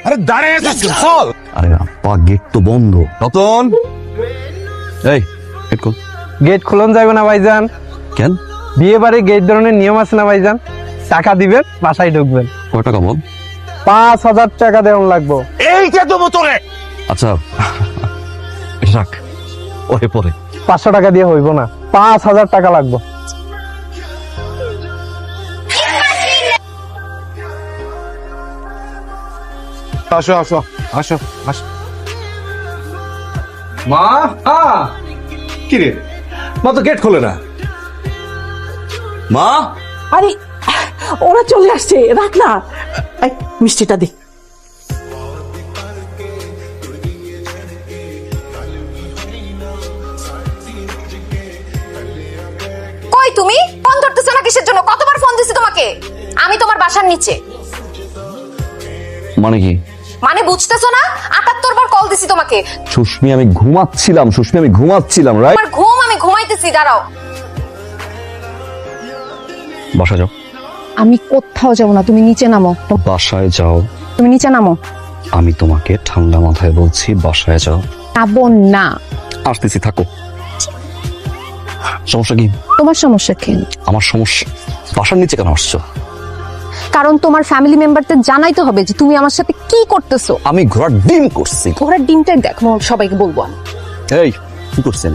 আরে দাঁড়িয়ে আছিস চল। আরে আপা গেট তো বন্ধ। রতন এই গেট খোল। গেট খোলন যাবে না ভাইজান। কেন? বিয়ে বাড়ি গেট ধরনের নিয়ম আছে না ভাইজান। টাকা দিবেন, বাসায় ঢুকবেন। কয় টাকা বল? 5,000 টাকা দেওয়ান লাগবো। এইটা দেবো তোরে। আচ্ছা রাখ, ওরে পরে 500 টাকা দিয়ে হইব না, 5,000 টাকা লাগবে। আসো আসো আসো আসো। মা কি রে, মা তো গেট খোলে না। মা। আরে ওরা চলে আসছে, রাখ না। এই, মিষ্টিটা দে। কই তুমি ফোন ধরতেছ না কিসের জন্য? কতবার ফোন দিছি তোমাকে? আমি তোমার বাসার নিচে। মানে কি? মানে বুঝতেছো না? 78 বার কল দিছি তোমাকে। সুস্মি আমি ঘুমাচ্ছিলাম রাইট? আমার ঘুম, আমি ঘুমাইতেছি। দাঁড়াও। বাসায় যাও। আমি কোথাও যাব না, তুমি নিচে নামো। বাসায় যাও। তুমি নিচে নামো। আমি তোমাকে ঠান্ডা মাথায় বলছি বাসায় যাও। যাবো না। আসতেছি, থাকো। সমস্যা কি? তোমার সমস্যা কি? আমার সমস্যা। বাসার নিচে কেন আসছো? কারণ তোমার ফ্যামিলি মেম্বারদের জানাইতে হবে যে তুমি আমার সাথে কি করতেছো। আমি ঘোড়ার ডিম করছি। ঘোড়ার ডিমটাই দেখো, সবাইকে বলবো আমি। এই কি করছেন?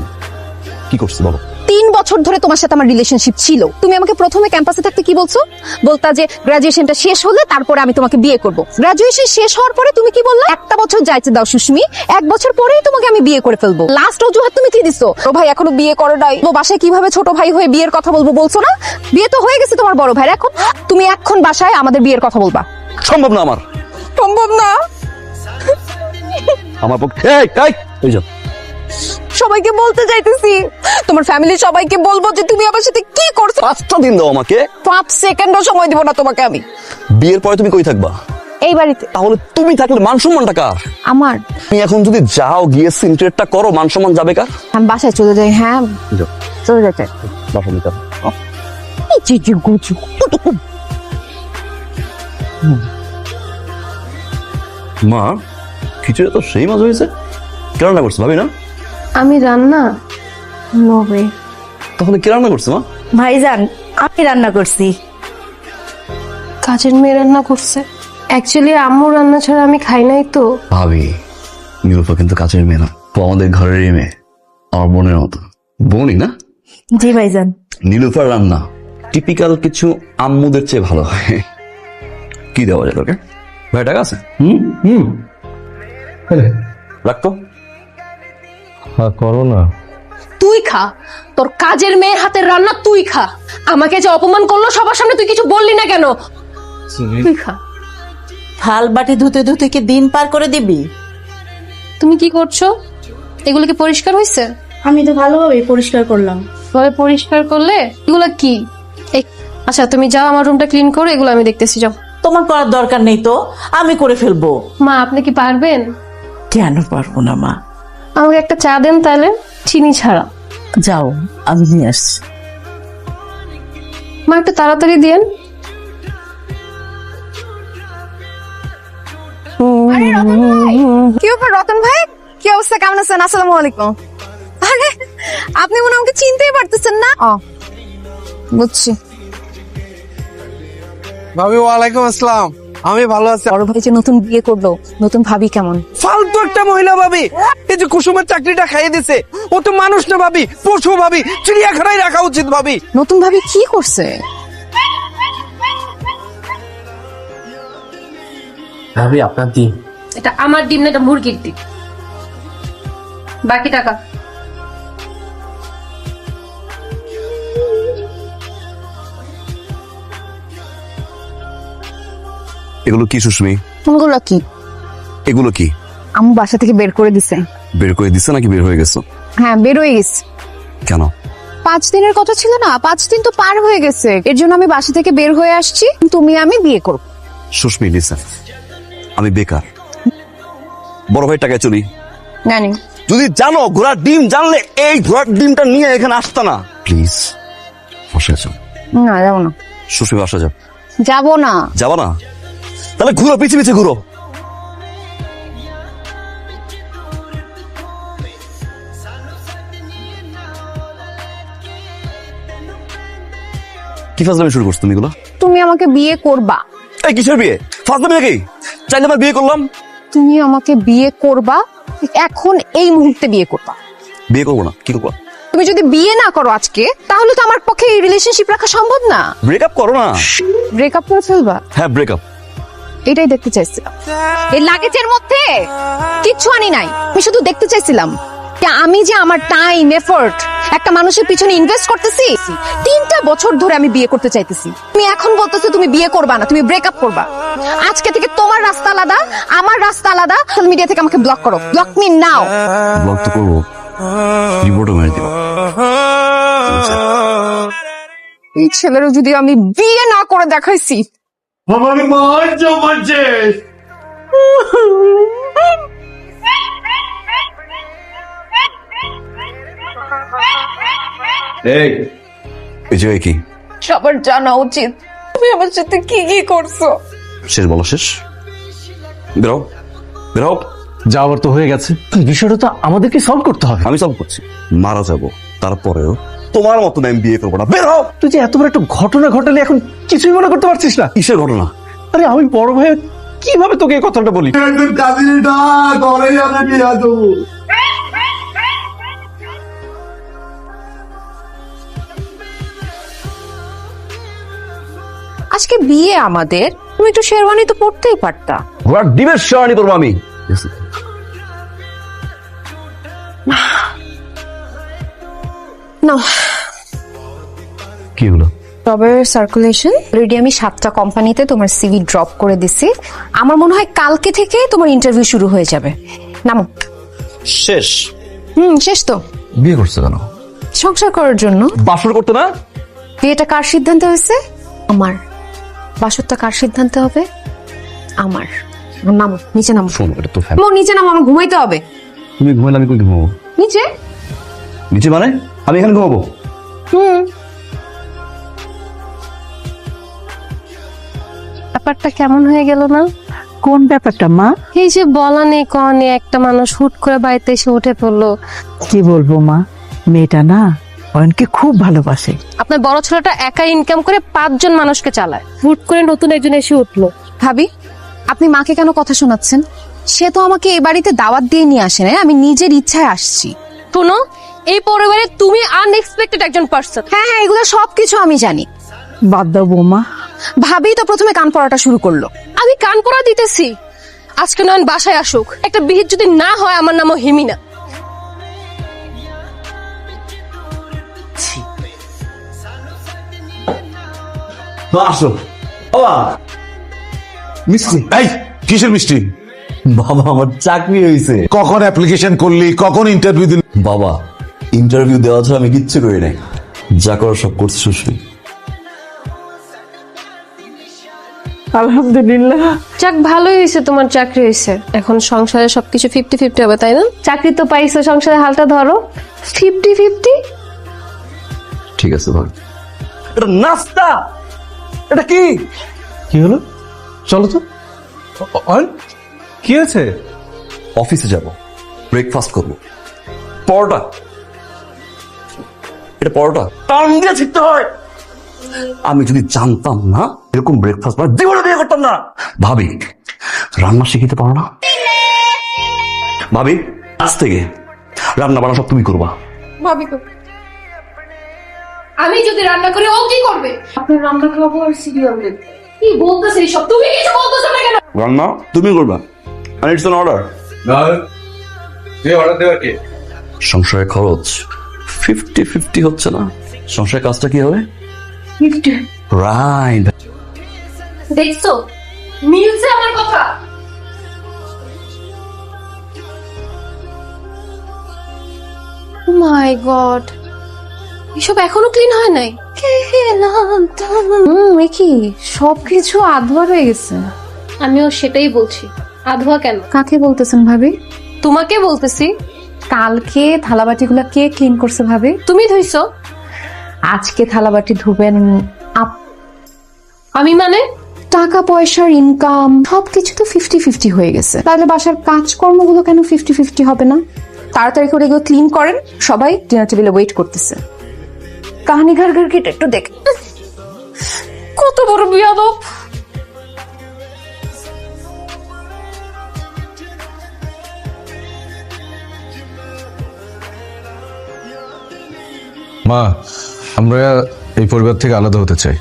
কি করছি বলো? 3 বছর ধরে তোমার সাথে আমার রিলেশনশিপ ছিল। তুমি আমাকে প্রথমে ক্যাম্পাসে থাকতে কি বলছো? বলতা যে গ্রাজুয়েশনটা শেষ হলে তারপরে আমি তোমাকে বিয়ে করব। গ্রাজুয়েশন শেষ হওয়ার পরে তুমি কি বললা? একটা বছর যাইতে দাও সুস্মি, 1 বছর পরেই তোমাকে আমি বিয়ে করে ফেলবো। লাস্ট অজুহাত তুমি কি দিছো? ও ভাই এখনো বিয়ে করে নাই, ও বাসায় কিভাবে ছোট ভাই হয়ে বিয়ের কথা বলবো বলছো না? বিয়ে তো হয়ে গেছে তোমার বড় ভাইয়ের। এখন তুমি এখন বাসায় আমাদের বিয়ের কথা বলবা? সম্ভব না আমার। সম্ভব না? আমার পক্ষে। এই যাও। সবাইকে বলতে যাইতেছি, তোমার ফ্যামিলি সবাইকে বলবো যে তুমি আমার সাথে কি করছো। 5টা দিন দাও আমাকে। 5 সেকেন্ডও সময় দিব না তোমাকে আমি। বিয়ের পরে তুমি কই থাকবা? এই বাড়িতে। তাহলে তুমি থাকলে মান সম্মানটা কার? আমার। তুমি এখন যদি যাও গিয়ে সিনক্রেটটা করো, মান সম্মান যাবে কার? আমি বাসায় চলে যাই। হ্যাঁ যাও। চলে যেতে। বাসা নিতে হবে। মা খিচুড়ি তো সেই মজা হয়েছে। কে রান্না করছে? ভাবি না? আমি রান্না নবে। তাহলে কে রান্না করছে মা? ভাইজান আমি রান্না করছি। কাজের মেয়ে রান্না করছে। অ্যাকচুয়ালি আম্মু রান্না ছাড়া আমি খাই নাই তো। ভাবি নীলুফা কিন্তু কাছের মেয়ে না, ও আমাদের ঘরেরই মেয়ে, আমার বোনের মতো। বোনই না? জি ভাইজান। নীলুফার রান্না টিপিক্যাল কিছু আম্মুদের চেয়ে ভালো হয়। কি দেওয়া যায় তোকে? ভাই টাকা আছে? রাখতো। করো না। তুই খা, তোর কাজের মেয়ের হাতের রান্না তুই খা। আমাকে যে অপমান করলো সবার সামনে, তুই কিছু বললি না কেন? তুই খা। থাল বাটি ধুতে ধুতে কি দিন পার করে দিবি? তুমি কি করছো? এগুলো কি পরিষ্কার হয়েছে? আমি তো ভালোভাবে পরিষ্কার করলাম। ভাবে পরিষ্কার করলে এগুলো কি? আচ্ছা তুমি যাও, আমার রুমটা ক্লিন করো, এগুলো আমি দেখতেছি। যাও। তোমার করার দরকার নেই তো, আমি করে ফেলবো। মা আপনি কি পারবেন? কেন পারবো না মা? আমাকে একটা চা দেন তাহলে, চিনি ছাড়া। যাও আমি নিয়ে আসছি। মা একটু তাড়াতাড়ি দিয়েন। কি ব্যাপার রতন ভাই? কি অবস্থা, কেমন আছেন? আসসালামু আলাইকুম। আরে আপনি মনে হয় আমাকে চিনতেই পারতেছেন না। বুঝছি। ভাবি ওয়ালাইকুম আসসালাম। আমি ভালো আছি। বড় ভাই যে নতুন বিয়ে করলো, নতুন ভাবি কেমন? ফালতু একটা মহিলা ভাবি। এই যে কুসুমের চাকরিটা খাইয়ে দিছে, ও তো মানুষ না ভাবি, পশু ভাবি। চিড়িয়াখানায় রাখা উচিত ভাবি। নতুন ভাবি কি করছে? ভাবি আপনার দিন। এটা আমার ডিম না, এটা মুরগির ডিম। বাকি টাকা। এগুলো কি সুস্মি? কোনগুলো কি? এগুলো কি? আম্মু বাসা থেকে বের করে দিছে। বের করে দিছে নাকি বের হয়ে গেছো? হ্যাঁ বের হয়ে গেছে। কেন? 5 দিনের কথা ছিল না, 5 দিন তো পার হয়ে গেছে। এর জন্য আমি বাসা থেকে বের হয়ে আসছি। তুমি আমি বিয়ে করব। সুস্মি লিসেন, আমি বেকার, বড় ভাই টাকায় চলি। জানি। যদি জানো ঘোড়ার ডিম জানলে এই ঘোড়ার ডিমটা নিয়ে এখানে আসতা না। প্লিজ বসে আছো। না যাবো না। সুশ্রী বাসা যাও। যাবো না। যাবা না? তাহলে ঘুরো, পিছে পিছে ঘুরো। কি ফাজলামি শুরু করছো তুমি এগুলো? তুমি আমাকে বিয়ে করবা। এই কিসের বিয়ে? ফাজলামি নাকি? চাইলে আমার বিয়ে করলাম। তুমি আমাকে বিয়ে করবা, এখন এই মুহূর্তে বিয়ে করবা। বিয়ে করবো না, কি করবো? তুমি যদি বিয়ে না করো আজকে, তাহলে তো আমার পক্ষে এই রিলেশনশিপ রাখা সম্ভব না। ব্রেকআপ করো না। ব্রেকআপ করে ফেলবা? হ্যাঁ ব্রেকআপ। এটাই দেখতে চাইছিলাম। এই লাগেজের মধ্যে কিচ্ছু আনি নাই, আমি শুধু দেখতে চাইছিলাম যে আমি যে আমার টাইম এফোর্ট একটা মানুষের পিছনে ইনভেস্ট করতেছি, 3টা বছর ধরে আমি বিয়ে করতে চাইতেছি। তুমি এখন বলতেছো তুমি বিয়ে করবা না, তুমি ব্রেকআপ করবা। আজকে থেকে তোমার রাস্তা আলাদা, আমার রাস্তা আলাদা। সোশ্যাল মিডিয়া থেকে আমাকে ব্লক করো। Block me now. ব্লক তো করবো, রিপোর্টও মেরে দিব। এই ছেলেরও যদি আমি বিয়ে না করে দেখাইছি। এই যে কি সবার জানা উচিত তুমি আমার সাথে কি কি করছো। শেষ বলো, শেষ। বেরাও বেরাও। যাওয়ার তো হয়ে গেছে, বিষয়টা তো আমাদেরকে সলভ করতে হবে। আমি সব করছি, মারা যাবো, তারপরেও তোমার মতন আমি বিয়ে করবো না। বেরাও। তুই যে এত বড় একটা ঘটনা ঘটালে এখন কিছুই মনে করতে পারছিস না? কিসের ঘটনা? আরে আমি বড় ভাই, কিভাবে তোকে এই কথাটা বলি? আজকে বিয়ে আমাদের, তুমি একটু শেরওয়ানি তো পড়তেই পারতা। ঘোড়ার ডিমের শেয়ারনি করবো আমি। না, কি হলো? জবের সার্কুলেশন অলরেডি আমি 7টা কোম্পানিতে তোমার সিভি ড্রপ করে দিছি। আমার মনে হয় কালকে থেকে তোমার ইন্টারভিউ শুরু হয়ে যাবে। নামো। শেষ? শেষ তো। বিয়ে করছো কেন? সংসার করার জন্য। বাসর করতে না? বিয়েটা কার সিদ্ধান্ত হয়েছে? আমার। বাসরটা কার সিদ্ধান্ত হবে? আমার। নামো, নিচে নামো। শোনো, এটা তো নিচে নামো, আমার ঘুমাইতে হবে। তুমি ঘুমাইলে আমি কই ঘুমাবো? নিচে। নিচে মানে আমি এখানে ঘুমাবো? ব্যাপারটা কেমন হয়ে গেল না? কোন ব্যাপারটা মা? এই যে বলা নেই কওয়া নেই, একটা মানুষ হুট করে বাড়িতে এসে উঠে পড়লো। কি বলবো মা, মেয়েটা না অয়নকে খুব ভালোবাসে। আপনার বড় ছেলেটা একা ইনকাম করে 5 জন মানুষকে চালায়, হুট করে নতুন একজন এসে উঠলো। ভাবি, আপনি মাকে কেন কথা শোনাচ্ছেন? সে তো আমাকে এই বাড়িতে দাওয়াত দিয়ে নিয়ে আসে না, আমি নিজের ইচ্ছায় আসছি। শোনো, এই পরিবারে তুমি আনএক্সপেক্টেড একজন পার্সন। হ্যাঁ, এগুলো সবকিছু আমি জানি। বাদ দাও বৌমা। ভাবি তো প্রথমে কান পড়াটা শুরু করলো। আমি কান পড়া দিতেছি। আজকে নয়ন বাসায় আসুক, একটা বিহিত যদি না হয় আমার নামও হিমিনা। আসো বাবা। মিষ্টি? এই কিসের মিষ্টি? বাবা আমার চাকরি হয়েছে। কখন অ্যাপ্লিকেশন করলি, কখন ইন্টারভিউ দিলি? বাবা ইন্টারভিউ দেওয়া ছাড়া আমি কিচ্ছু করি নাই, যা করার সব করছি সুশ্রী। আলহামদুলিল্লাহ। যাক, ভালোই হয়েছে তোমার চাকরি হয়েছে। এখন সংসারে সবকিছু 50-50 হবে, তাই না? চাকরি তো পাইছো, সংসারে হালটা ধরো। 50-50। ঠিক আছে ভাই। এটা নাস্তা, এটা কি? কি হলো? চলো তো। অয়ন, কি হয়েছে? অফিসে যাব, ব্রেকফাস্ট করবো। পরোটা, এটা পরোটা টান দিয়ে ছিটতে হয়। আমি যদি জানতাম না এরকম ব্রেকফাস্ট জীবনে বিয়ে করতাম না। ভাবি রান্না শিখিতে পারো না? ভাবি আজ থেকে রান্না বান্না সব তুমি করবা। ভাবি আমি যদি রান্না করি ও কি করবে? আপনার রান্না খাবো আর সিরিয়াল দেখবো। কি বলতেছে সব? তুমি কিছু বলতেছো না কেন? রান্না তুমি করবা, আর ইটস অ্যান অর্ডার। অর্ডার দেওয়ার কে? সংসারের খরচ 50-50 হচ্ছে না, সংসারের কাজটা কি হবে? রাইট। দেখছো মিলছে আমার কথা। মাই গড, এসব এখনো ক্লিন হয় নাই। কি সবকিছু আধোয়া হয়ে গেছে। আমিও সেটাই বলছি, আধোয়া কেন? কাকে বলতেছেন ভাবি? তোমাকে বলতেছি। কালকে থালাবাটিগুলো কে ক্লিন করছে ভাবে? তুমি ধুইছো? আজকে থালাবাটি ধুবেন আমি মানে? টাকা পয়সার ইনকাম সবকিছু তো 50-50 হয়ে গেছে, তাহলে বাসার কাজকর্মগুলো কেন 50-50 হবে না? তাড়াতাড়ি করে এগুলো ক্লিন করেন, সবাই ডিনার টেবিলে ওয়েট করতেছে। কাহানি ঘর ঘর কেটে একটু দেখ। কত বড় বিয়াদব! মা, আমরা এই পরিবার থেকে আলাদা হতে চাই।